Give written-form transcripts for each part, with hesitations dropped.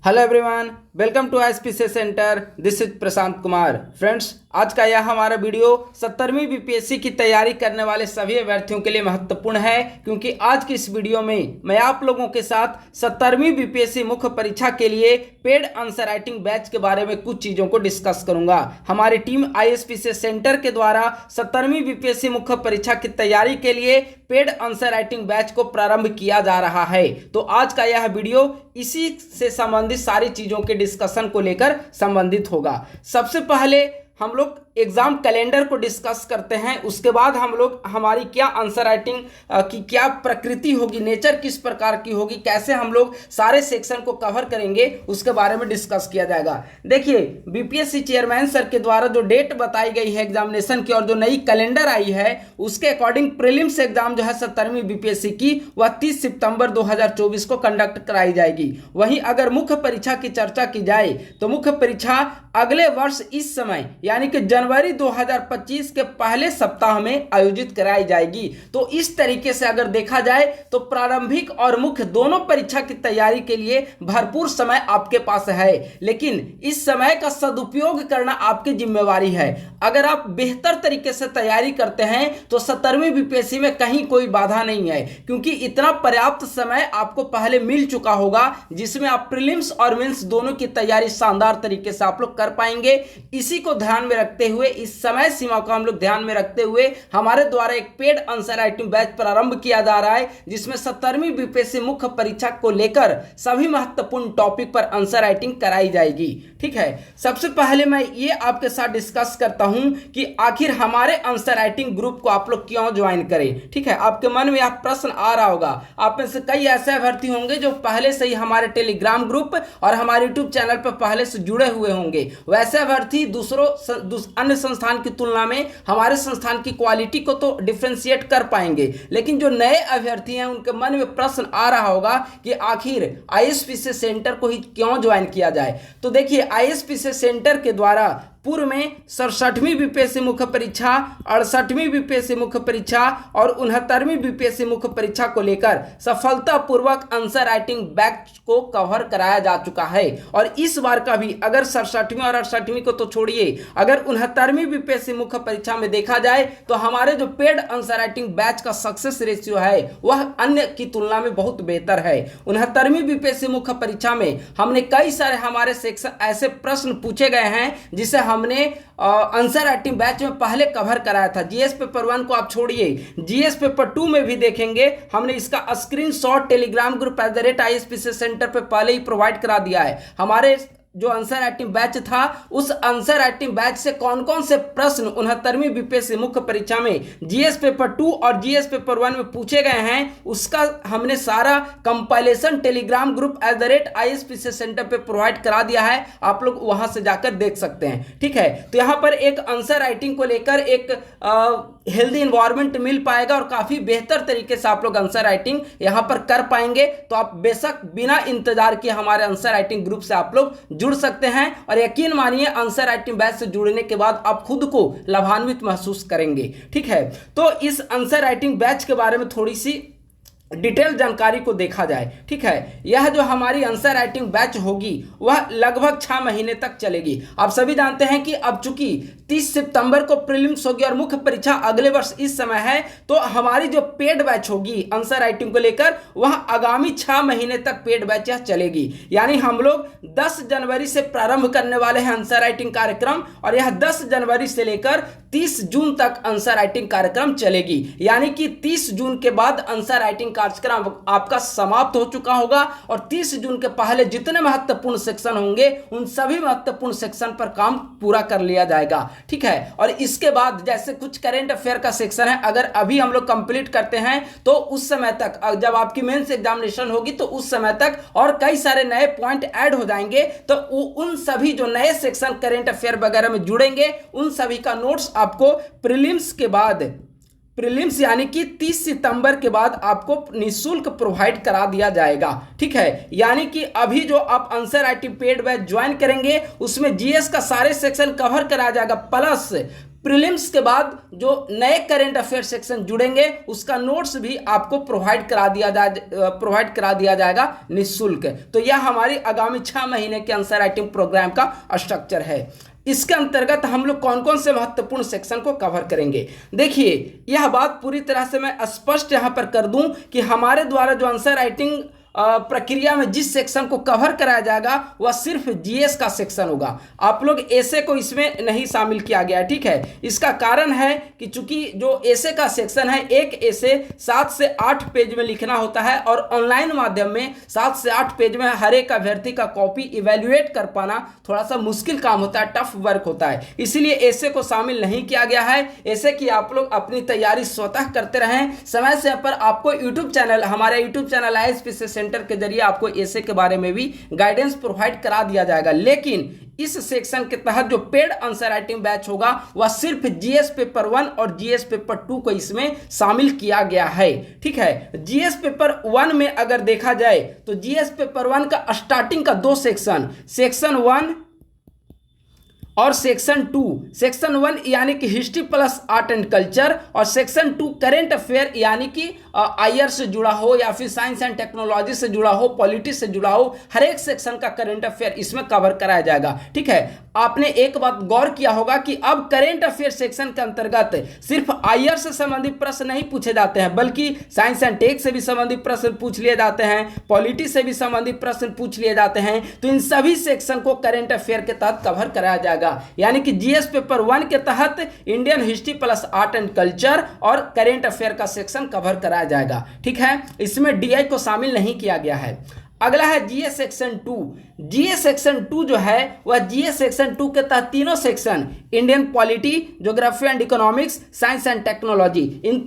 Hello everyone, welcome to ISPC centre. This is Prashant Kumar. Friends, आज का यह हमारा वीडियो 17वीं बीपीएससी की तैयारी करने वाले सभी अभ्यर्थियों के लिए महत्वपूर्ण है, क्योंकि आज की इस वीडियो में मैं आप लोगों के साथ 17वीं बीपीएससी मुख्य परीक्षा के लिए पेड आंसर राइटिंग बैच के बारे में कुछ चीज़ों को डिस्कस करूंगा। हमारी टीम आईएसपीसी सेंटर के द्वारा 17वीं बीपीएससी मुख्य परीक्षा की तैयारी के लिए पेड आंसर राइटिंग बैच को प्रारंभ किया जा रहा है। तो आज का यह वीडियो इसी से संबंधित सारी चीज़ों के डिस्कशन को लेकर संबंधित होगा। सबसे पहले हम लोग एग्जाम कैलेंडर को डिस्कस करते हैं, उसके बाद हम लोग हमारी क्या आंसर राइटिंग की क्या प्रकृति होगी, नेचर किस प्रकार की होगी, कैसे हम लोग सारे सेक्शन को कवर करेंगे, उसके बारे में डिस्कस किया जाएगा। देखिए, बीपीएससी चेयरमैन सर के द्वारा जो डेट बताई गई है एग्जामिनेशन की और जो नई कैलेंडर आई है उसके अकॉर्डिंग प्रीलिम्स एग्जाम जो है 17वीं बीपीएससी की वह 30 सितंबर 2024 को कंडक्ट कराई जाएगी। वहीं अगर मुख्य परीक्षा की चर्चा की जाए तो मुख्य परीक्षा अगले वर्ष इस समय यानी कि जनवरी 2025 के पहले सप्ताह में आयोजित कराई जाएगी। तो इस तरीके से अगर देखा जाए तो प्रारंभिक और मुख्य दोनों परीक्षा की तैयारी के लिए भरपूर समय आपके पास है, लेकिन इस समय का सदुपयोग करना आपकी जिम्मेवारी है। अगर आप बेहतर तरीके से तैयारी करते हैं तो 17वीं बीपीएससी में कहीं कोई बाधा नहीं है, क्योंकि इतना पर्याप्त समय आपको पहले मिल चुका होगा जिसमें आप प्रीलिम्स और मेंस दोनों की तैयारी शानदार तरीके से आप लोग कर पाएंगे। इसी को ध्यान में रखते हुए, इस समय सीमा को हम लोग ध्यान में रखते हुए हमारे द्वारा एक पेड आंसर राइटिंग बैच प्रारंभ किया जा रहा है, जिसमें 17वीं बीपीएससी मुख्य परीक्षा को लेकर सभी महत्वपूर्ण टॉपिक पर आंसर राइटिंग कराई जाएगी। ठीक है, सबसे पहले मैं ये आपके साथ डिस्कस करता हूं कि आखिर हमारे आंसर राइटिंग ग्रुप को आप लोग क्यों ज्वाइन करें। ठीक है, आपके मन में यह प्रश्न आ रहा होगा। आप में से कई ऐसे अभ्यर्थी होंगे जो पहले से ही हमारे टेलीग्राम ग्रुप और हमारे यूट्यूब चैनल पर पहले से जुड़े हुए होंगे। वैसे अभ्यर्थी अन्य संस्थान की तुलना में हमारे संस्थान की क्वालिटी को तो डिफरेंशिएट कर पाएंगे, लेकिन जो नए अभ्यर्थी हैं उनके मन में प्रश्न आ रहा होगा कि आखिर आईएसपीसी सेंटर को ही क्यों ज्वाइन किया जाए। तो देखिए, आईएसपीसी सेंटर के द्वारा पूर्व में 67वीं बीपीएससी मुख्य परीक्षा, 68वीं बीपीएससी मुख्य परीक्षा और 69वीं बीपीएससी मुख्य परीक्षा को लेकर सफलतापूर्वक आंसर राइटिंग बैच को कवर कराया जा चुका है। और इस बार का भी अगर 67वीं और 68वीं को तो छोड़िए, अगर 69वीं बीपीएससी मुख्य परीक्षा में देखा जाए तो हमारे जो पेड आंसर राइटिंग बैच का सक्सेस रेशियो है वह अन्य की तुलना में बहुत बेहतर है। 69वीं बीपीएससी मुख्य परीक्षा में हमने कई सारे हमारे सेक्शन ऐसे प्रश्न पूछे गए हैं जिसे हमने आंसर राइटिंग बैच में पहले कवर कराया था। जीएस पेपर 1 को आप छोड़िए, जीएस पेपर 2 में भी देखेंगे हमने इसका screenshot Telegram group @ISPC centre पे पहले ही प्रोवाइड करा दिया है। हमारे जो आंसर राइटिंग बैच था उस आंसर राइटिंग बैच से कौन कौन से प्रश्न 69वीं बीपीएससी मुख्य परीक्षा में जीएस पेपर 2 और जीएस पेपर 1 में पूछे गए हैं उसका हमने सारा compilation Telegram group @ISPC centre पे प्रोवाइड करा दिया है। आप लोग वहां से जाकर देख सकते हैं। ठीक है, तो यहां पर एक आंसर राइटिंग को लेकर एक हेल्दी इन्वायरमेंट मिल पाएगा और काफी बेहतर तरीके से आप लोग आंसर राइटिंग यहां पर कर पाएंगे। तो आप बेशक बिना इंतजार किए हमारे आंसर राइटिंग ग्रुप से आप लोग जुड़ सकते हैं और यकीन मानिए आंसर राइटिंग बैच से जुड़ने के बाद आप खुद को लाभान्वित महसूस करेंगे। ठीक है, तो इस आंसर राइटिंग बैच के बारे में थोड़ी सी डिटेल जानकारी को देखा जाए। ठीक है, यह जो हमारी आंसर राइटिंग बैच होगी वह लगभग 6 महीने तक चलेगी। आप सभी जानते हैं कि अब चूंकि 30 सितंबर को प्रीलिम्स होगी और मुख्य परीक्षा अगले वर्ष इस समय है, तो हमारी जो पेड बैच होगी आंसर राइटिंग को लेकर वह आगामी 6 महीने तक पेड बैच चलेगी। यानी हम लोग 10 जनवरी से प्रारंभ करने वाले हैं आंसर राइटिंग कार्यक्रम और यह 10 जनवरी से लेकर 30 जून तक आंसर राइटिंग कार्यक्रम चलेगी। यानी कि 30 जून के बाद आंसर राइटिंग कार्यक्रम आपका समाप्त हो चुका होगा और 30 जून के पहले जितने महत्वपूर्ण सेक्शन होंगे उन सभी महत्वपूर्ण सेक्शन पर काम पूरा कर लिया जाएगा। ठीक है, और इसके बाद जैसे कुछ करेंट अफेयर का सेक्शन है, अगर अभी हम लोग कंप्लीट करते हैं तो उस समय तक जब आपकी मेंस एग्जामिनेशन होगी तो उस समय तक और कई सारे नए पॉइंट ऐड हो जाएंगे। तो उन सभी जो नए सेक्शन करेंट अफेयर वगैरह में जुड़ेंगे उन सभी का नोट्स आपको प्रीलिम्स के बाद, प्रीलिम्स यानी कि 30 सितंबर के बाद आपको निःशुल्क प्रोवाइड करा दिया जाएगा। ठीक है, यानी कि अभी जो आप answer writing paid batch join करेंगे उसमें जीएस का सारे सेक्शन कवर कराया जाएगा, प्लस प्रीलिम्स के बाद जो नए करंट अफेयर सेक्शन जुड़ेंगे उसका नोट्स भी आपको प्रोवाइड करा दिया जाएगा निःशुल्क। तो यह हमारी आगामी 6 महीने के आंसर राइटिंग प्रोग्राम का स्ट्रक्चर है। इसके अंतर्गत हम लोग कौन कौन से महत्वपूर्ण सेक्शन को कवर करेंगे। देखिए, यह बात पूरी तरह से मैं स्पष्ट यहां पर कर दूं कि हमारे द्वारा जो आंसर राइटिंग प्रक्रिया में जिस सेक्शन को कवर कराया जाएगा वह सिर्फ जीएस का सेक्शन होगा। आप लोग एसे को इसमें नहीं शामिल किया गया है, ठीक है। इसका कारण है कि चूंकि जो एसे का सेक्शन है, एक एसे 7 से 8 पेज में लिखना होता है और ऑनलाइन माध्यम में 7 से 8 पेज में हर एक अभ्यर्थी का कॉपी इवेल्युएट कर पाना थोड़ा सा मुश्किल काम होता है, टफ वर्क होता है, इसलिए एसे को शामिल नहीं किया गया है। एसे की आप लोग अपनी तैयारी स्वतः करते रहें। समय समय पर आपको यूट्यूब चैनल, हमारे यूट्यूब चैनल आईएसपीसी सेंटर के जरिए आपको एसे के बारे में भी गाइडेंस प्रोवाइड करा दिया जाएगा। लेकिन इस सेक्शन के तहत जो पेड आंसर राइटिंग बैच होगा वह सिर्फ जीएस पेपर 1 और जीएस पेपर 2 को इसमें शामिल किया गया है, ठीक है। जीएस पेपर 1 में अगर देखा जाए तो जीएस पेपर 1 का स्टार्टिंग का 2 सेक्शन, सेक्शन 1 और सेक्शन 2। सेक्शन 1 यानी कि history plus art and culture और सेक्शन 2 करेंट अफेयर यानी कि आईआर से जुड़ा हो या फिर साइंस एंड टेक्नोलॉजी से जुड़ा हो, पॉलिटिक्स से जुड़ा हो, हर एक सेक्शन का करेंट अफेयर इसमें कवर कराया जाएगा, ठीक है। आपने एक बात गौर किया होगा कि अब करेंट अफेयर सेक्शन के अंतर्गत सिर्फ आईआर से संबंधित प्रश्न नहीं पूछे जाते हैं, बल्कि साइंस एंड टेक से भी संबंधित प्रश्न पूछ लिए जाते हैं, पॉलिटिक्स से भी संबंधित प्रश्न पूछ लिए जाते हैं। तो इन सभी सेक्शन को करेंट अफेयर के तहत कवर कराया जाएगा। यानी कि जीएस पेपर 1 के तहत Indian history plus art and culture और करेंट अफेयर का सेक्शन कवर कराया जाएगा, ठीक है। इसमें डीआई को शामिल नहीं किया गया है। अगला है जीएस सेक्शन 2। जीएस सेक्शन 2 जो है वह जीएस सेक्शन 2 के तहत तीनों section, Indian polity, geography and economics, science and technology, इन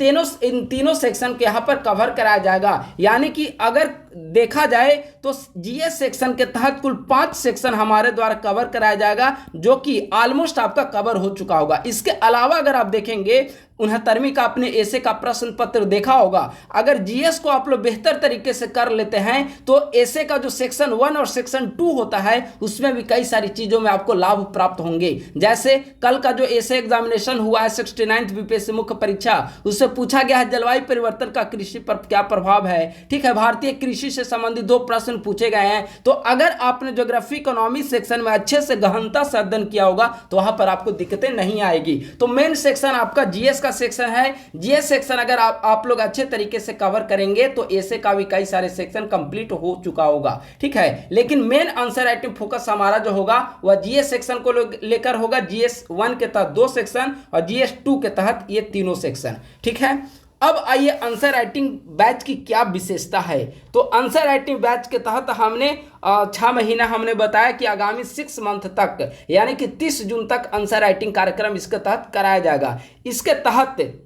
तीनों सेक्शन को यहाँ पर कवर कराया जाएगा। यानी कि अगर देखा जाए तो जीएस सेक्शन के तहत कुल 5 सेक्शन हमारे द्वारा कवर कराया जाएगा, जो कि ऑलमोस्ट आपका कवर हो चुका होगा। इसके अलावा अगर आप देखेंगे 69वीं का आपने एसे का प्रश्न पत्र देखा होगा। अगर जीएस को आप लोग बेहतर तरीके से कर लेते हैं तो एसे का जो सेक्शन 1 और सेक्शन 2 होता है उसमें भी कई सारी चीजों में आपको लाभ प्राप्त होंगे। जैसे कल का जो एसे एग्जामिनेशन हुआ है 69th बीपीएससी मुख्य परीक्षा, उससे पूछा गया है जलवायु परिवर्तन का कृषि पर क्या प्रभाव है, ठीक है। भारतीय कृषि से संबंधित 2 प्रश्न पूछे गए हैं। तो अगर आपने ज्योग्राफी इकोनॉमी सेक्शन में अच्छे से गहनता से अध्ययन किया होगा तो वहां पर आपको दिक्कतें नहीं आएगी। तो मेन सेक्शन आपका जीएस का सेक्शन है। जीएस सेक्शन अगर आप लोग अच्छे तरीके से कवर करेंगे तो एसे का भी कई सारे सेक्शन कंप्लीट हो चुका होगा, ठीक है। लेकिन मेन आंसर राइटिंग फोकस हमारा जो होगा वह जीएस सेक्शन को लेकर होगा। जीएस 1 के तहत 2 सेक्शन और जीएस 2 के तहत ये तीनों सेक्शन, ठीक है। अब आइए आंसर राइटिंग बैच की क्या विशेषता है। तो आंसर राइटिंग बैच के तहत हमने 6 महीना हमने बताया कि आगामी 6 मंथ तक यानी कि 30 जून तक आंसर राइटिंग कार्यक्रम इसके तहत कराया जाएगा। इसके तहत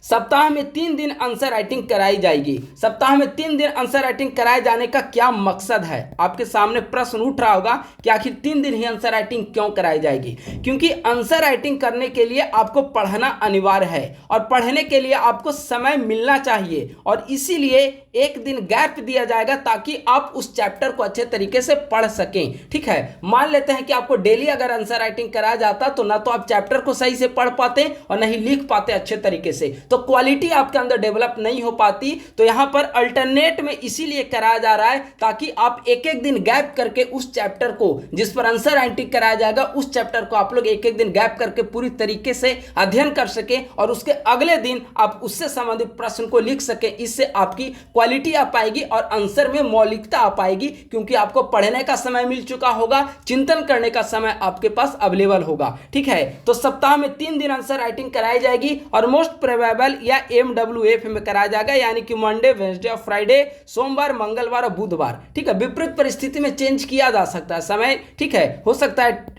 सप्ताह में 3 दिन आंसर राइटिंग कराई जाएगी। सप्ताह में 3 दिन आंसर राइटिंग कराए जाने का क्या मकसद है, आपके सामने प्रश्न उठ रहा होगा कि आखिर 3 दिन ही आंसर राइटिंग क्यों कराई जाएगी। क्योंकि आंसर राइटिंग करने के लिए आपको पढ़ना अनिवार्य है और पढ़ने के लिए आपको समय मिलना चाहिए और इसीलिए एक दिन गैप दिया जाएगा ताकि आप उस चैप्टर को अच्छे तरीके से पढ़ सकें, ठीक है। मान लेते हैं कि आपको डेली अगर आंसर राइटिंग कराया जाता तो ना तो आप चैप्टर को सही से पढ़ पाते और नहीं लिख पाते अच्छे तरीके से, तो क्वालिटी आपके अंदर डेवलप नहीं हो पाती। तो यहां पर अल्टरनेट में इसीलिए कराया जा रहा है ताकि आप एक एक दिन गैप करके उस चैप्टर को जिस पर आंसर राइटिंग कराया जाएगा उस चैप्टर को आप लोग एक एक दिन गैप करके पूरी तरीके से अध्ययन कर सके और उसके अगले दिन आप उससे संबंधित प्रश्न को लिख सके। इससे आपकी क्वालिटी आ पाएगी और आंसर में मौलिकता आ पाएगी, क्योंकि आपको पढ़ने का समय मिल चुका होगा, चिंतन करने का समय आपके पास अवेलेबल होगा, ठीक है। तो सप्ताह में 3 दिन आंसर राइटिंग कराई जाएगी और मोस्ट प्रोबेबल या MWF में कराया जाएगा, यानी कि मंडे, वेडनेसडे और फ्राइडे, सोमवार, मंगलवार और बुधवार, ठीक है। विपरीत परिस्थिति में चेंज किया जा सकता है समय, ठीक है। हो सकता है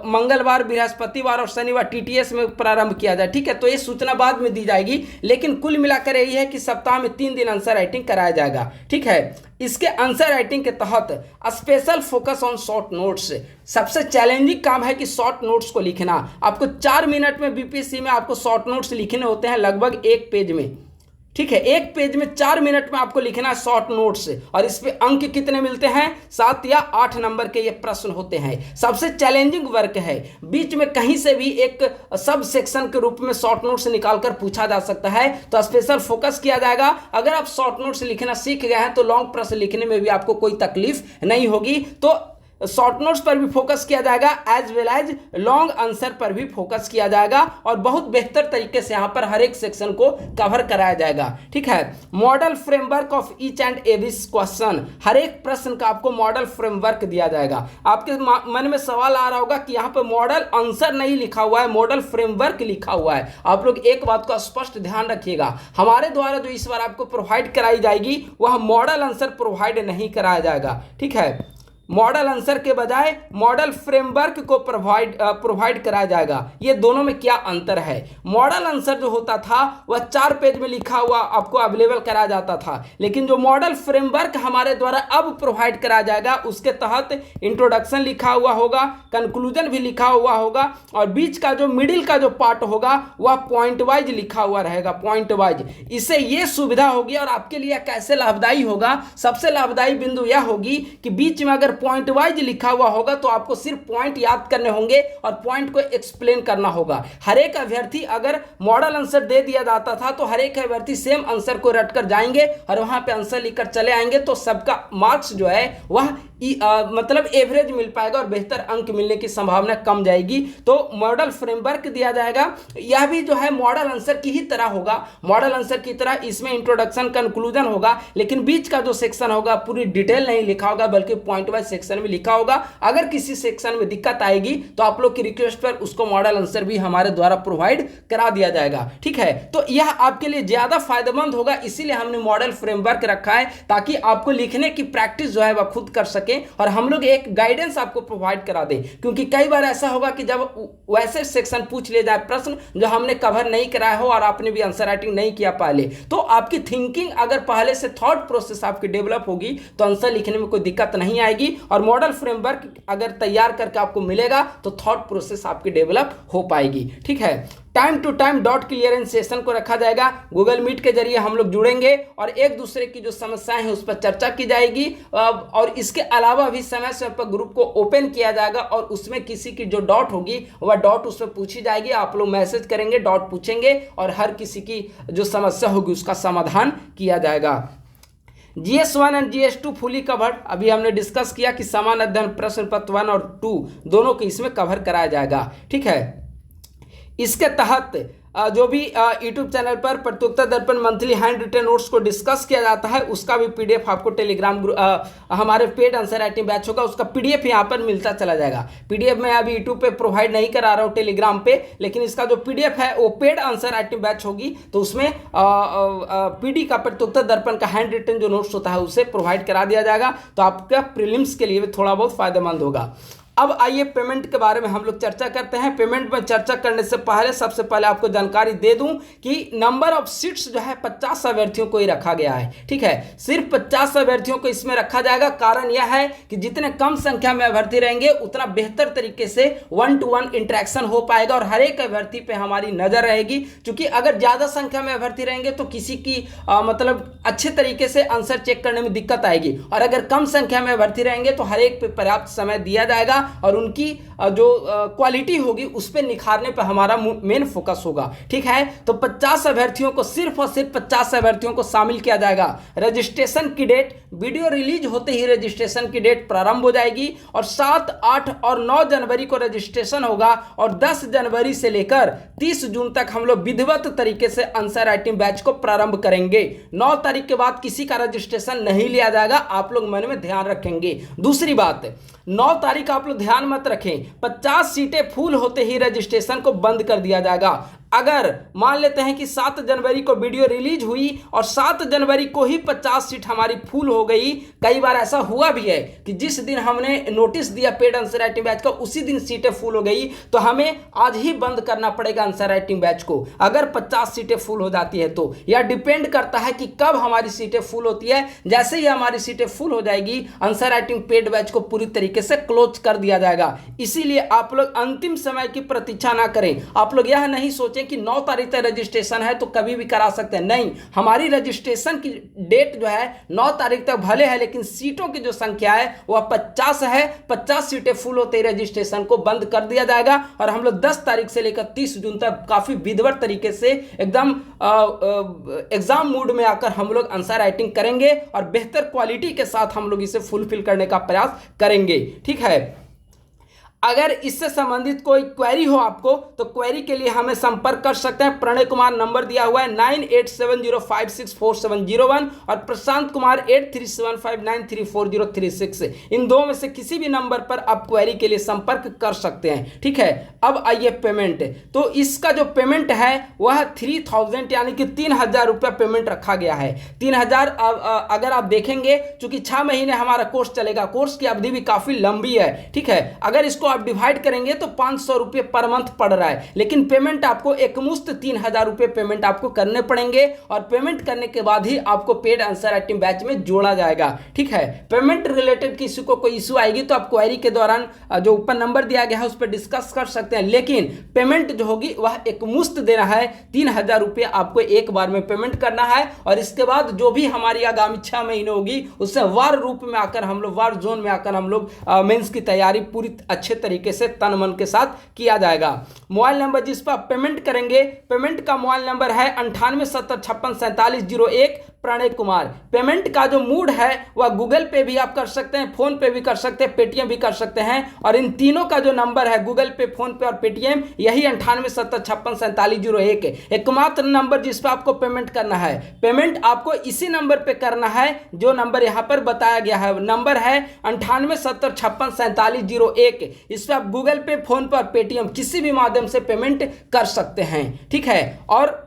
मंगलवार, बृहस्पतिवार और शनिवार टीटीएस में प्रारंभ किया जाए, ठीक है। तो ये सूचना बाद में दी जाएगी, लेकिन कुल मिलाकर यही है कि सप्ताह में 3 दिन आंसर राइटिंग कराया जाएगा, ठीक है। इसके आंसर राइटिंग के तहत special focus on short notes. सबसे चैलेंजिंग काम है कि शॉर्ट नोट्स को लिखना। आपको 4 मिनट में बीपीएससी में आपको शॉर्ट नोट्स लिखने होते हैं लगभग 1 पेज में, ठीक है, एक पेज में 4 मिनट में आपको लिखना है शॉर्ट नोट्स, और इस पे अंक कितने मिलते हैं? 7 या 8 नंबर के ये प्रश्न होते हैं। सबसे चैलेंजिंग वर्क है, बीच में कहीं से भी एक सब सेक्शन के रूप में शॉर्ट नोट्स निकालकर पूछा जा सकता है, तो स्पेशल फोकस किया जाएगा। अगर आप शॉर्ट नोट्स लिखना सीख गए हैं तो लॉन्ग प्रश्न लिखने में भी आपको कोई तकलीफ नहीं होगी। तो शॉर्ट नोट्स पर भी फोकस किया जाएगा, as well as long answer पर भी फोकस किया जाएगा, और बहुत बेहतर तरीके से यहां पर हर एक सेक्शन को कवर कराया जाएगा। ठीक है, model framework of each and every question, हर एक प्रश्न का आपको मॉडल फ्रेमवर्क दिया जाएगा। आपके मन में सवाल आ रहा होगा कि यहां पर मॉडल आंसर नहीं लिखा हुआ है, मॉडल फ्रेमवर्क लिखा हुआ है। आप लोग एक बात का स्पष्ट ध्यान रखिएगा, हमारे द्वारा जो इस बार आपको प्रोवाइड कराई जाएगी वह मॉडल आंसर प्रोवाइड नहीं कराया जाएगा। ठीक है, मॉडल आंसर के बजाय मॉडल फ्रेमवर्क को प्रोवाइड कराया जाएगा। ये दोनों में क्या अंतर है? मॉडल आंसर जो होता था वह 4 पेज में लिखा हुआ आपको अवेलेबल कराया जाता था, लेकिन जो मॉडल फ्रेमवर्क हमारे द्वारा अब प्रोवाइड कराया जाएगा उसके तहत इंट्रोडक्शन लिखा हुआ होगा, कंक्लूजन भी लिखा हुआ होगा, और बीच का जो मिडिल का जो पार्ट होगा वह पॉइंट वाइज लिखा हुआ रहेगा, पॉइंट वाइज। इससे ये सुविधा होगी, और आपके लिए कैसे लाभदायी होगा? सबसे लाभदायी बिंदु यह होगी कि बीच में अगर पॉइंट वाइज लिखा हुआ होगा तो आपको सिर्फ पॉइंट याद करने होंगे और पॉइंट को एक्सप्लेन करना होगा। हर एक अभ्यर्थी, अगर मॉडल आंसर दे दिया जाता था तो हर एक अभ्यर्थी सेम आंसर को रट कर जाएंगे और वहां पे आंसर लिखकर चले आएंगे, तो सबका मार्क्स जो है वह मतलब एवरेज मिल पाएगा और बेहतर अंक मिलने की संभावना कम जाएगी। तो मॉडल फ्रेमवर्क दिया जाएगा, यह भी जो है मॉडल आंसर की ही तरह होगा। मॉडल आंसर की तरह इसमें इंट्रोडक्शन कंक्लूजन होगा, लेकिन बीच का जो सेक्शन होगा पूरी डिटेल नहीं लिखा होगा, बल्कि पॉइंट वाइज सेक्शन में लिखा होगा। अगर किसी सेक्शन में दिक्कत आएगी तो आप लोग की रिक्वेस्ट पर उसको मॉडल आंसर भी हमारे द्वारा प्रोवाइड करा दिया जाएगा। ठीक है, तो यह आपके लिए ज्यादा फायदेमंद होगा, इसीलिए हमने मॉडल फ्रेमवर्क रखा है, ताकि आपको लिखने की प्रैक्टिस जो है वह खुद कर सके और हम लोग एक गाइडेंस आपको प्रोवाइड करा दें। क्योंकि कई बार ऐसा होगा कि जब वैसे सेक्शन पूछ ले जाए प्रश्न जो हमने कवर नहीं कराया हो और आपने भी आंसर राइटिंग नहीं किया पहले, तो आपकी थिंकिंग अगर पहले से थॉट प्रोसेस आपकी डेवलप होगी तो आंसर लिखने में कोई दिक्कत नहीं आएगी, और मॉडल फ्रेमवर्क अगर तैयार करके आपको मिलेगा तो थॉट प्रोसेस आपकी डेवलप हो पाएगी। ठीक है, time to time doubt clearance session को रखा जाएगा, गूगल मीट के जरिए हम लोग जुड़ेंगे और एक दूसरे की जो समस्याएं हैं उस पर चर्चा की जाएगी, और इसके अलावा भी समय समय पर ग्रुप को ओपन किया जाएगा और उसमें किसी की जो डॉट होगी वह डॉट उसमें पूछी जाएगी। आप लोग मैसेज करेंगे, डॉट पूछेंगे और हर किसी की जो समस्या होगी उसका समाधान किया जाएगा। GS1 and GS2 fully covered, अभी हमने डिस्कस किया कि समान अध्ययन प्रश्न पत्र 1 और 2 दोनों को इसमें कवर कराया जाएगा। ठीक है, इसके तहत जो भी यूट्यूब चैनल पर प्रतियोगिता दर्पण मंथली हैंड रिटन नोट्स को डिस्कस किया जाता है उसका भी PDF आपको टेलीग्राम हमारे पेड आंसर राइटिंग बैच होगा, उसका PDF यहाँ पर मिलता चला जाएगा। PDF मैं अभी यूट्यूब पे प्रोवाइड नहीं करा रहा हूँ टेलीग्राम पे, लेकिन इसका जो PDF है वो पेड आंसर राइटिंग बैच होगी, तो उसमें PD का प्रतियोगिता दर्पण का हैंड रिटन जो नोट्स होता है उसे प्रोवाइड करा दिया जाएगा, तो आपका प्रीलिम्स के लिए भी थोड़ा बहुत फायदेमंद होगा। अब आइए पेमेंट के बारे में हम लोग चर्चा करते हैं। पेमेंट में चर्चा करने से पहले सबसे पहले आपको जानकारी दे दूं कि नंबर ऑफ सीट्स जो है 50 अभ्यर्थियों को ही रखा गया है। ठीक है, सिर्फ 50 अभ्यर्थियों को इसमें रखा जाएगा। कारण यह है कि जितने कम संख्या में अभ्यर्थी रहेंगे उतना बेहतर तरीके से 1-to-1 इंटरेक्शन हो पाएगा और हर एक अभ्यर्थी पे हमारी नजर रहेगी। क्योंकि अगर ज्यादा संख्या में अभ्यर्थी रहेंगे तो किसी की मतलब अच्छे तरीके से आंसर चेक करने में दिक्कत आएगी, और अगर कम संख्या में अभ्यर्थी रहेंगे तो हर एक पे पर्याप्त समय दिया जाएगा और उनकी जो क्वालिटी होगी उस पर निखारने पर हमारा मेन फोकस होगा। ठीक है, तो 50 अभ्यर्थियों को, सिर्फ और सिर्फ 50 अभ्यर्थियों को शामिल किया जाएगा। रजिस्ट्रेशन की डेट, वीडियो रिलीज होते ही रजिस्ट्रेशन की डेट प्रारंभ हो जाएगी और 7, 8 और 9 जनवरी को रजिस्ट्रेशन होगा और 10 जनवरी से लेकर 30 जून तक हम लोग विधिवत तरीके से आंसर राइटिंग बैच को प्रारंभ करेंगे। 9 तारीख के बाद किसी का रजिस्ट्रेशन नहीं लिया जाएगा, आप लोग मन में ध्यान रखेंगे। दूसरी बात, 9 तारीख आप लोग ध्यान मत रखें, 50 सीटें फुल होते ही रजिस्ट्रेशन को बंद कर दिया जाएगा। अगर मान लेते हैं कि 7 जनवरी को वीडियो रिलीज हुई और 7 जनवरी को ही 50 सीट हमारी फुल हो गई, कई बार ऐसा हुआ भी है कि जिस दिन हमने नोटिस दिया पेड आंसर राइटिंग बैच का उसी दिन सीटें फुल हो गई, तो हमें आज ही बंद करना पड़ेगा आंसर राइटिंग बैच को अगर 50 सीटें फुल हो जाती है तो। यह डिपेंड करता है कि कब हमारी सीटें फुल होती है। जैसे ही हमारी सीटें फुल हो जाएगी आंसर राइटिंग पेड बैच को पूरी तरीके से क्लोज कर दिया जाएगा। इसीलिए आप लोग अंतिम समय की प्रतीक्षा ना करें। आप लोग यह नहीं सोचें कि 9 तारीख तक रजिस्ट्रेशन है तो कभी भी करा सकते हैं, नहीं, हमारी रजिस्ट्रेशन की डेट जो है 9 तारीख तक भले है, लेकिन सीटों की जो संख्या है वह 50 है। 50 सीटें फुल होते ही रजिस्ट्रेशन को बंद कर दिया जाएगा और हम लोग 10 तारीख से लेकर 30 जून तक काफी विधिवत तरीके से एकदम एग्जाम मूड में आकर हम लोग आंसर राइटिंग करेंगे और बेहतर क्वालिटी के साथ हम लोग इसे फुलफिल करने का प्रयास करेंगे। ठीक है, अगर इससे संबंधित कोई क्वेरी हो आपको तो क्वेरी के लिए हमें संपर्क कर सकते हैं। प्रणय कुमार नंबर दिया हुआ है 9870564701 और प्रशांत कुमार 8375934036। इन दो में से किसी भी नंबर पर आप क्वेरी के लिए संपर्क कर सकते हैं। ठीक है, अब आइए पेमेंट। तो इसका जो पेमेंट है वह 3000 यानी कि 3000 रुपया पेमेंट रखा गया है। 3000 अगर आप देखेंगे, चूंकि 6 महीने हमारा कोर्स चलेगा, कोर्स की अवधि भी काफी लंबी है। ठीक है, अगर इसको आप डिवाइड करेंगे तो 500 रुपये पर मंथ पड़ रहा है, लेकिन पेमेंट आपको एकमुश्त 3000 रुपये पेमेंट आपको करने पड़ेंगे और पेमेंट करने के बाद ही आपको पेड आंसर राइटिंग बैच में जोड़ा जाएगा। ठीक है, पेमेंट रिलेटेड किसी को कोई इशू आएगी तो आप क्वेरी के दौरान जो ऊपर नंबर दिया गया है उस पर डिस्कस कर सकते हैं, लेकिन पेमेंट जो होगी वह एकमुश्त देना है। 3000 रुपये आपको एक बार में पेमेंट करना है और इसके बाद जो भी हमारी आगामी 6 महीने होगी उससे वार रूप में आकर हम लोग, वार जोन में आकर हम लोग मेंस की तैयारी पूरी अच्छे तरीके से तन मन के साथ किया जाएगा। मोबाइल नंबर जिस पर आप पेमेंट करेंगे, पेमेंट का मोबाइल नंबर है 9870564701 प्रणय कुमार। पेमेंट का जो मूड है वह गूगल पे भी आप कर सकते हैं, फोन पे भी कर सकते हैं, पेटीएम भी कर सकते हैं और इन तीनों का जो नंबर है गूगल पे, फोन पे और पेटीएम यही 9870564701 एकमात्र नंबर जिस पर आपको पेमेंट करना है। पेमेंट आपको इसी नंबर पे करना है जो नंबर यहां पर बताया गया है। नंबर है 9870564701। इस पर आप गूगल पे, फोन पे और पेटीएम किसी भी माध्यम से पेमेंट कर सकते हैं। ठीक है, और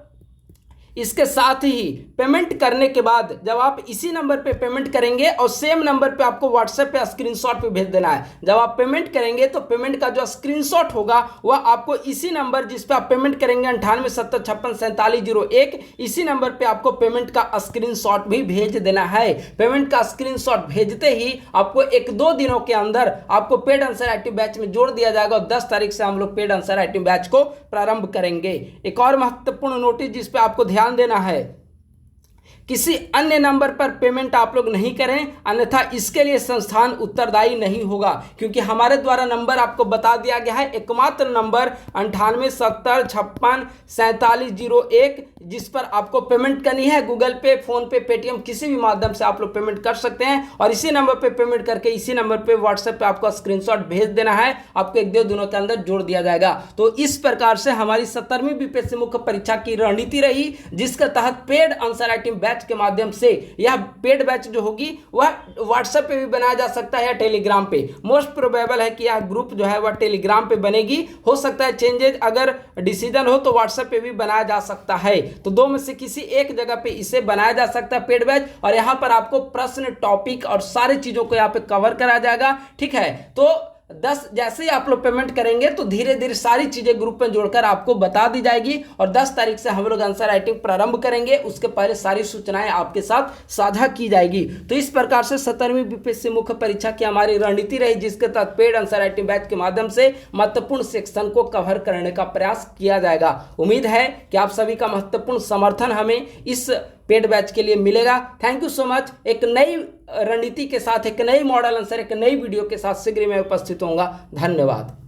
इसके साथ ही पेमेंट करने के बाद जब आप इसी नंबर पे पेमेंट करेंगे और सेम नंबर पे आपको व्हाट्सएप पे स्क्रीनशॉट पे भेज देना है। जब आप पेमेंट करेंगे तो पेमेंट का जो स्क्रीनशॉट होगा वह आपको इसी नंबर जिस पे आप पेमेंट करेंगे 9870564701 इसी नंबर पे आपको पेमेंट का स्क्रीनशॉट भी भेज देना है। पेमेंट का स्क्रीनशॉट भेजते ही आपको 1-2 दिनों के अंदर आपको पेड आंसर राइटिंग बैच में जोड़ दिया जाएगा और 10 तारीख से हम लोग पेड आंसर राइटिंग बैच को प्रारंभ करेंगे। एक और महत्वपूर्ण नोटिस जिस पे आपको ध्यान देना है, किसी अन्य नंबर पर पेमेंट आप लोग नहीं करें, अन्यथा इसके लिए संस्थान उत्तरदायी नहीं होगा, क्योंकि हमारे द्वारा नंबर आपको बता दिया गया है एकमात्र नंबर 9870564701 जिस पर आपको पेमेंट करनी है। गूगल पे, फोन पे, पेटीएम किसी भी माध्यम से आप लोग पेमेंट कर सकते हैं और इसी नंबर पे पेमेंट करके इसी नंबर पे व्हाट्सएप पे आपको स्क्रीनशॉट भेज देना है, आपको 1-2 दिनों के अंदर जोड़ दिया जाएगा। तो इस प्रकार से हमारी 17वीं बीपीएससी मुख्य परीक्षा की रणनीति रही, जिसके तहत पेड आंसर राइटिंग बैच के माध्यम से यह पेड बैच जो होगी वह व्हाट्सएप पे भी बनाया जा सकता है या टेलीग्राम पे। मोस्ट प्रोबेबल है कि यह ग्रुप जो है वह टेलीग्राम पे बनेगी, हो सकता है चेंजेज अगर डिसीजन हो तो व्हाट्सएप पे भी बनाया जा सकता है। तो दो में से किसी एक जगह पे इसे बनाया जा सकता है पेड बैच, और यहां पर आपको प्रश्न, टॉपिक और सारी चीजों को यहां पे कवर करा जाएगा। ठीक है, तो 10 जैसे ही आप लोग पेमेंट करेंगे तो धीरे धीरे सारी चीजें ग्रुप में जोड़कर आपको बता दी जाएगी और 10 तारीख से हम लोग आंसर राइटिंग प्रारंभ करेंगे। उसके पहले सारी सूचनाएं आपके साथ साझा की जाएगी। तो इस प्रकार से 17वीं बीपीएससी मुख्य परीक्षा की हमारी रणनीति रही, जिसके तहत पेड आंसर राइटिंग बैच के माध्यम से महत्वपूर्ण सेक्शन को कवर करने का प्रयास किया जाएगा। उम्मीद है कि आप सभी का महत्वपूर्ण समर्थन हमें इस पेड बैच के लिए मिलेगा। Thank you so much. एक नई रणनीति के साथ, एक नई मॉडल आंसर, एक नई वीडियो के साथ शीघ्र मैं उपस्थित होऊंगा। धन्यवाद।